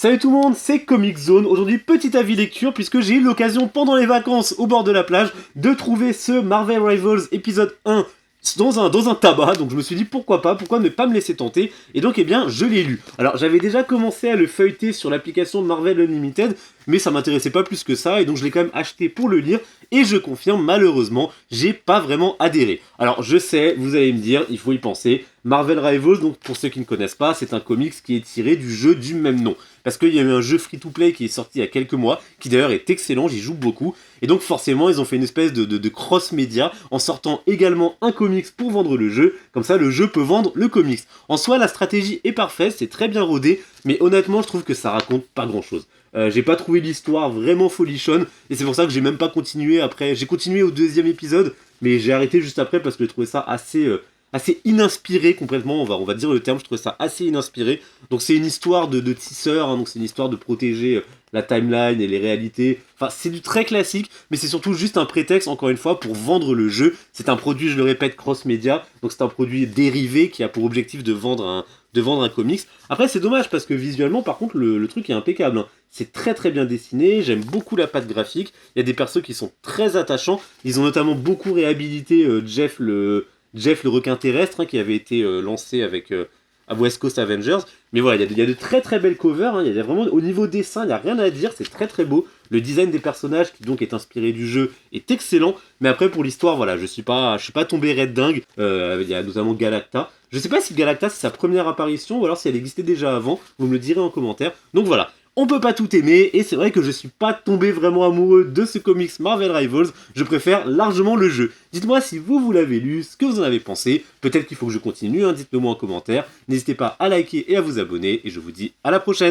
Salut tout le monde, c'est Comic Zone. Aujourd'hui, petit avis lecture, puisque j'ai eu l'occasion pendant les vacances au bord de la plage de trouver ce Marvel Rivals épisode 1 dans un tabac, donc je me suis dit pourquoi ne pas me laisser tenter, et donc je l'ai lu. Alors j'avais déjà commencé à le feuilleter sur l'application Marvel Unlimited, mais ça m'intéressait pas plus que ça, et donc je l'ai quand même acheté pour le lire, et je confirme, malheureusement, j'ai pas vraiment adhéré. Alors je sais, vous allez me dire, il faut y penser, Marvel Rivals, donc pour ceux qui ne connaissent pas, c'est un comics qui est tiré du jeu du même nom. Parce qu'il y a eu un jeu free-to-play qui est sorti il y a quelques mois, qui d'ailleurs est excellent, j'y joue beaucoup, et donc forcément ils ont fait une espèce de cross-média en sortant également un comics pour vendre le jeu, comme ça le jeu peut vendre le comics. En soi la stratégie est parfaite, c'est très bien rodé, mais honnêtement je trouve que ça raconte pas grand-chose. J'ai pas trouvé l'histoire vraiment folichonne, et c'est pour ça que j'ai même pas continué après. J'ai continué au deuxième épisode, mais j'ai arrêté juste après parce que j'ai trouvé ça assez ininspiré complètement, on va dire le terme, je trouvais ça assez ininspiré. Donc c'est une histoire de tisseur, donc c'est une histoire de protéger la timeline et les réalités. Enfin, c'est du très classique, mais c'est surtout juste un prétexte, encore une fois, pour vendre le jeu. C'est un produit, je le répète, cross-média, donc c'est un produit dérivé qui a pour objectif de vendre un comics. Après, c'est dommage parce que visuellement, par contre, le truc est impeccable, hein. C'est très très bien dessiné, j'aime beaucoup la patte graphique, il y a des persos qui sont très attachants, ils ont notamment beaucoup réhabilité Jeff le requin terrestre, hein, qui avait été lancé avec à West Coast Avengers. Mais voilà, il y a de très très belles covers, hein. Il y a vraiment, au niveau dessin, il n'y a rien à dire, c'est très très beau. Le design des personnages, qui donc est inspiré du jeu, est excellent. Mais après, pour l'histoire, voilà, je suis pas tombé red dingue. Il y a notamment Galacta. Je sais pas si Galacta c'est sa première apparition, ou alors si elle existait déjà avant, vous me le direz en commentaire. Donc voilà. On peut pas tout aimer, et c'est vrai que je suis pas tombé vraiment amoureux de ce comics Marvel Rivals, je préfère largement le jeu. Dites-moi si vous l'avez lu, ce que vous en avez pensé, peut-être qu'il faut que je continue, hein, dites-le moi en commentaire, n'hésitez pas à liker et à vous abonner, et je vous dis à la prochaine.